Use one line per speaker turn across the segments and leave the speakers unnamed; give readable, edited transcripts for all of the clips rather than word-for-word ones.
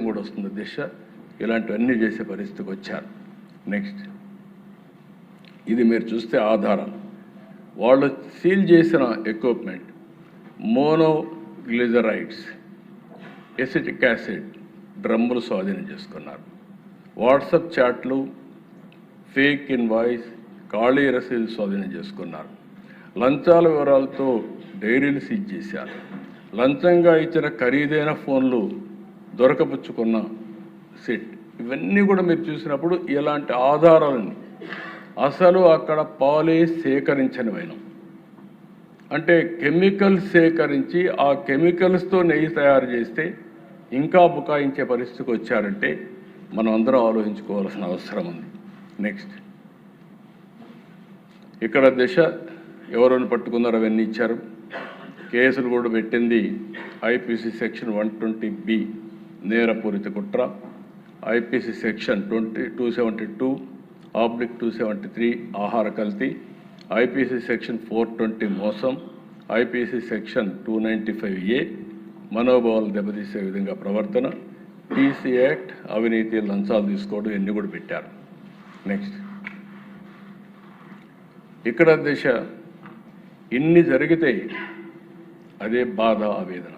కూడా వస్తుంది దిశ ఇలాంటివన్నీ చేసే పరిస్థితికి వచ్చారు. నెక్స్ట్ ఇది మీరు చూస్తే ఆధారం వాళ్ళు సీల్ చేసిన ఎక్విప్మెంట్ మోనోగ్లిజరైడ్స్, ఎసిటిక్ యాసిడ్ డ్రమ్ములు స్వాధీనం చేసుకున్నారు. వాట్సాప్ చాట్లు, ఫేక్ ఇన్వాయిస్, ఖాళీ రసీదు స్వాధీనం చేసుకున్నారు. లంచాల వివరాలతో డైరీలు సీజ్ చేశారు. లంచంగా ఇచ్చిన ఖరీదైన ఫోన్లు దొరకపుచ్చుకున్న సిట్. ఇవన్నీ కూడా మీరు చూసినప్పుడు ఇలాంటి ఆధారాలని అసలు అక్కడ పాలిష్ సేకరించనివైన అంటే కెమికల్ సేకరించి ఆ కెమికల్స్తో నెయ్యి తయారు చేస్తే ఇంకా బుకాయించే పరిస్థితికి వచ్చారంటే మనం అందరం ఆలోచించుకోవాల్సిన అవసరం ఉంది. నెక్స్ట్ ఇక్కడ దిశ ఎవరైనా పట్టుకున్నారో అవన్నీ ఇచ్చారు. కేసులు కూడా పెట్టింది ఐపీసీ సెక్షన్ 120B నేరపూరిత కుట్ర, ఐపీసీ సెక్షన్ 272/273 ఆహార కల్తీ, ఐపీసీ సెక్షన్ 420 మోసం, ఐపీసీ సెక్షన్ 295A మనోభావాలు దెబ్బతీసే విధంగా ప్రవర్తన, టీసీ యాక్ట్ అవినీతి లంచాలు తీసుకోవడం ఇవన్నీ కూడా పెట్టారు. నెక్స్ట్ ఇక్కడ దిశ ఇన్ని జరిగితే అదే బాధ ఆవేదన.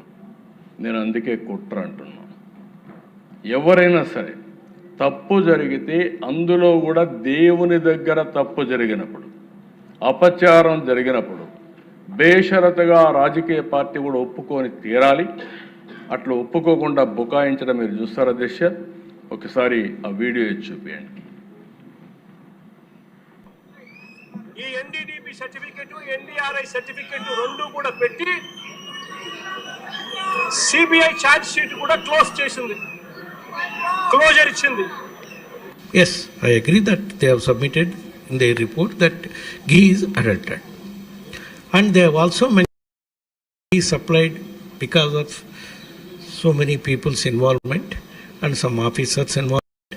నేను అందుకే కుట్ర అంటున్నాను. ఎవరైనా సరే తప్పు జరిగితే అందులో కూడా దేవుని దగ్గర తప్పు జరిగినప్పుడు, అపచారం జరిగినప్పుడు బేషరతుగా రాజకీయ పార్టీ కూడా ఒప్పుకొని తీరాలి. అట్లా ఒప్పుకోకుండా బుకాయించడం మీరు చూస్తారా దిశ? ఒకసారి ఆ వీడియో చూపించండి.
ఈ ఎన్డీడీపీ సర్టిఫికెట్, ఎన్డీఆర్ఐ సర్టిఫికెట్ రెండు కూడా పెట్టి సిబిఐ ఛార్జ్ షీట్ కూడా క్లోజర్ ఇచ్చింది.
Yes, I agree that they have submitted in their report that ghee is adulterated, and they have also mentioned ghee supplied because of so many people's involvement and some officers involvement,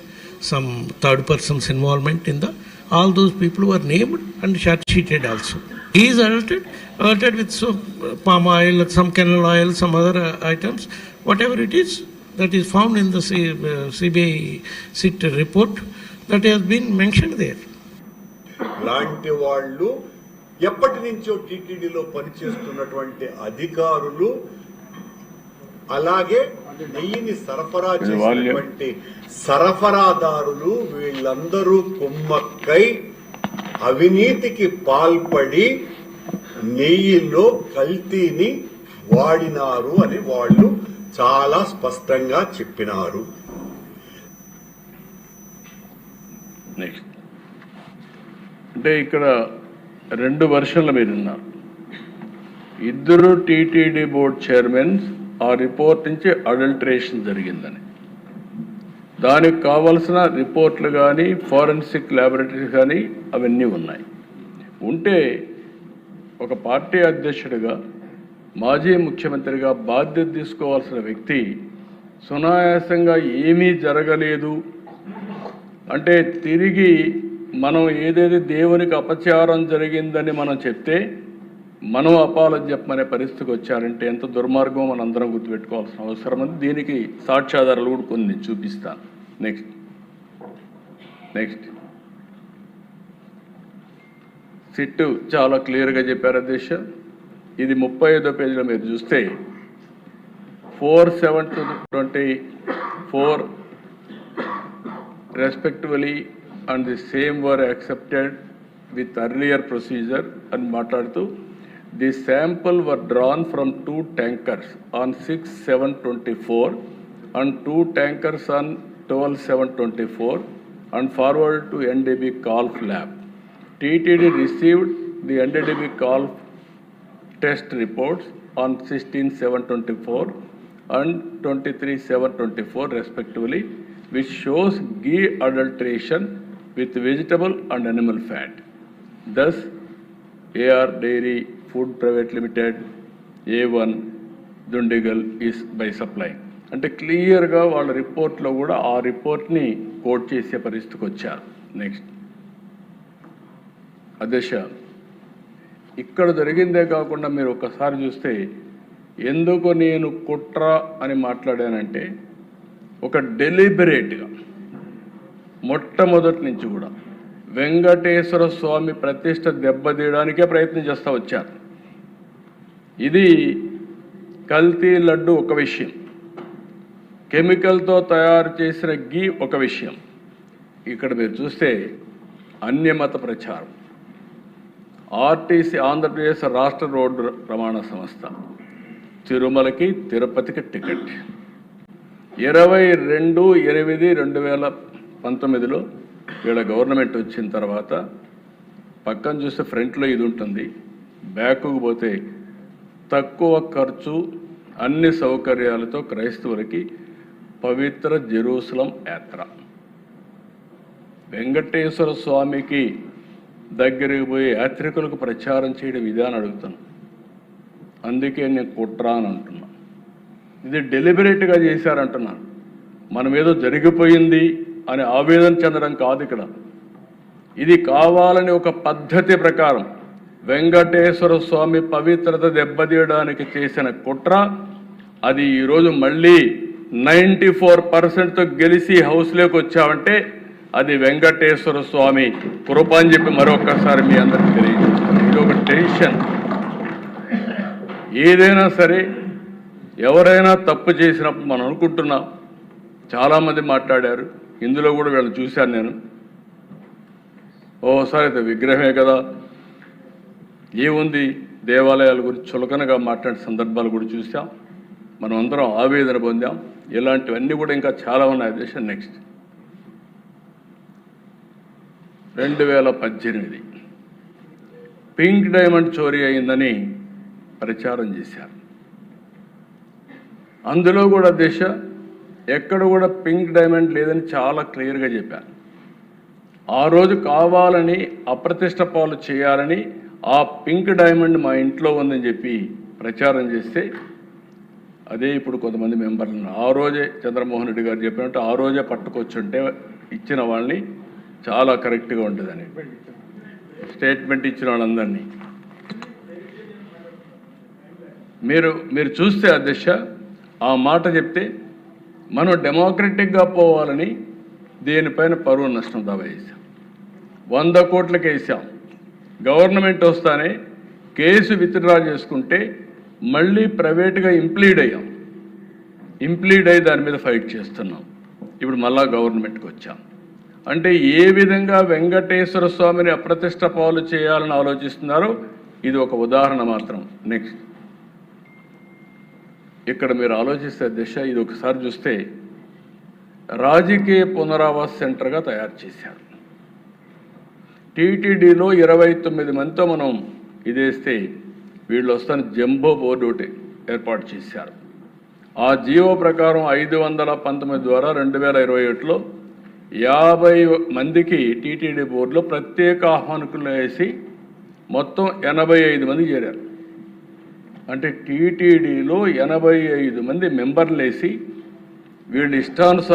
some third persons involvement in the. All those people were named and charge sheeted also. Ghee is adulterated with palm oil, some canola oil, some other items, whatever it is. That is found in the CBI SIT report that has been mentioned there.
లాంటి వాళ్ళు ఎప్పటి నుంచో టీటీడీలో పనిచేస్తున్నటువంటి అధికారులు, అలాగే నెయ్యిని సరఫరా చేసినటువంటి సరఫరాదారులు వీళ్ళందరూ కుమ్మక్కై అవినీతికి పాల్పడి నెయ్యిలో కల్తీని వాడినారు అని వాళ్ళు చాలా స్పష్టంగా చెప్పినారు.
నెక్స్ట్ అంటే ఇక్కడ రెండు వర్షన్లు మీరు ఉన్నారు. ఇద్దరు టీటీడీ బోర్డ్ చైర్మన్స్ ఆ రిపోర్ట్ నుంచి అడల్టరేషన్ జరిగిందని, దానికి కావలసిన రిపోర్ట్లు కానీ ఫోరెన్సిక్ ల్యాబొరేటరీస్ కానీ అవన్నీ ఉన్నాయి. ఉంటే ఒక పార్టీ అధ్యక్షుడిగా, మాజీ ముఖ్యమంత్రిగా బాధ్యత తీసుకోవాల్సిన వ్యక్తి సునాయాసంగా ఏమీ జరగలేదు అంటే తిరిగి మనం ఏదైతే దేవునికి అపచారం జరిగిందని మనం చెప్తే మనం అపాలజీ చెప్పమనే పరిస్థితికి వచ్చారంటే ఎంత దుర్మార్గం మనం అందరం గుర్తుపెట్టుకోవాల్సిన అవసరం ఉంది. దీనికి సాక్ష్యాధారాలు కూడా కొన్ని చూపిస్తాను. నెక్స్ట్ సిట్టు చాలా క్లియర్గా చెప్పారు అధ్యక్ష. ఇది 35వ పేజీలో మీరు చూస్తే 4/7/24 respectively and the same were accepted with earlier procedure అని మాట్లాడుతూ the sample were drawn from 2 tankers on 6/7/24 and 2 tankers on 12/7/24 and forwarded to NDB Calf lab. TTD received the NDB Calf test reports on 16/7/24 and 23/7/24 respectively, which shows ghee adulteration with vegetable and animal fat. Thus, AR Dairy Food Private Limited, A1 Dundigal is by supplying. అంటే క్లియర్గా వాళ్ళ రిపోర్ట్లో కూడా ఆ రిపోర్ట్ని coat చేసే పరిస్థితికి వచ్చారు. నెక్స్ట్ అధ్యక్ష, ఇక్కడ జరిగిందే కాకుండా మీరు ఒకసారి చూస్తే ఎందుకు నేను కుట్ర అని మాట్లాడానంటే ఒక డెలిబరేట్గా మొట్టమొదటి నుంచి కూడా వెంకటేశ్వర స్వామి ప్రతిష్ట దెబ్బతీయడానికే ప్రయత్నం చేస్తూ వచ్చారు. ఇది కల్తీ లడ్డు ఒక విషయం, కెమికల్తో తయారు చేసిన గీ ఒక విషయం. ఇక్కడ మీరు చూస్తే అన్యమత ప్రచారం. ఆర్టీసీ ఆంధ్రప్రదేశ్ రాష్ట్ర రోడ్డు రవాణా సంస్థ తిరుమలకి తిరుపతికి టికెట్ 22/8/2019లో వీళ్ళ గవర్నమెంట్ వచ్చిన తర్వాత పక్కన చూస్తే ఫ్రంట్లో ఇది ఉంటుంది, బ్యాకుకు పోతే తక్కువ ఖర్చు అన్ని సౌకర్యాలతో క్రైస్తవులకి పవిత్ర జెరూసలం యాత్ర. వెంకటేశ్వర స్వామికి దగ్గరికి పోయి యాత్రికులకు ప్రచారం చేయడం విధానం అడుగుతాను. అందుకే నేను కుట్రా అని అంటున్నా. ఇది డెలిబరేట్గా చేశారంటున్నాను. మనం ఏదో జరిగిపోయింది అని ఆవేదన చెందడం కాదు ఇక్కడ. ఇది కావాలని ఒక పద్ధతి ప్రకారం వెంకటేశ్వర స్వామి పవిత్రత దెబ్బతీయడానికి చేసిన కుట్ర. అది ఈరోజు మళ్ళీ 94%తో గెలిచి హౌస్లోకి వచ్చామంటే అది వెంకటేశ్వర స్వామి కృప అని చెప్పి మరొకసారి మీ అందరికీ తెలియజేస్తాను. ఇది ఒక టెన్షన్. ఏదైనా సరే ఎవరైనా తప్పు చేసినప్పుడు మనం అనుకుంటున్నాం, చాలామంది మాట్లాడారు, ఇందులో కూడా వీళ్ళని చూశాను నేను. ఓసారి అయితే విగ్రహమే కదా, ఏముంది, దేవాలయాల గురించి చులకనగా మాట్లాడే సందర్భాలు కూడా చూసాం. మనం అందరం ఆవేదన పొందాం. ఇలాంటివన్నీ కూడా ఇంకా చాలా ఉన్నాయి. దేశం నెక్స్ట్ 2018 పింక్ డైమండ్ చోరీ అయిందని ప్రచారం చేశారు. అందులో కూడా దిశ ఎక్కడ కూడా పింక్ డైమండ్ లేదని చాలా క్లియర్గా చెప్పారు. ఆ రోజు కావాలని అప్రతిష్ట పాలు చేయాలని ఆ పింక్ డైమండ్ మా ఇంట్లో ఉందని చెప్పి ప్రచారం చేస్తే అదే ఇప్పుడు కొంతమంది మెంబర్లను ఆ రోజే చంద్రమోహన్ రెడ్డి గారు చెప్పినట్టు ఆ రోజే పట్టుకొచ్చుంటే ఇచ్చిన వాళ్ళని చాలా కరెక్ట్గా ఉంటుందని స్టేట్మెంట్ ఇచ్చిన వాళ్ళందరినీ మీరు చూస్తే అధ్యక్ష ఆ మాట చెప్తే మనం డెమోక్రటిక్గా పోవాలని దేనిపైన పరువు నష్టం దావా వేసాం. 100 కోట్లకి వేసాం. గవర్నమెంట్ వస్తానే కేసు విత్డ్రా చేసుకుంటే మళ్ళీ ప్రైవేట్గా ఇంప్లీడ్ అయ్యాం. ఇంప్లీడ్ అయ్యి దాని మీద ఫైట్ చేస్తున్నాం. ఇప్పుడు మళ్ళా గవర్నమెంట్కి వచ్చాం. అంటే ఏ విధంగా వెంకటేశ్వర స్వామిని అప్రతిష్ట పాలు చేయాలని ఆలోచిస్తున్నారో ఇది ఒక ఉదాహరణ మాత్రం. నెక్స్ట్ ఇక్కడ మీరు ఆలోచిస్తే దిశ ఇది ఒకసారి చూస్తే రాజకీయ పునరావాస సెంటర్గా తయారు చేశారు. టీటీడీలో 29 మందితో మనం ఇదేస్తే వీళ్ళు వస్తాను జంబో బోర్డు ఒకటి ఏర్పాటు చేశారు. ఆ జీవో ప్రకారం 519 ద్వారా 2021లో 50 మందికి టీటీడీ బోర్డులో ప్రత్యేక ఆహ్వానికులు వేసి మొత్తం 85 మంది చేరారు. అంటే టీటీడీలో 85 మంది మెంబర్లు వేసి వీళ్ళు ఇష్టానుసారం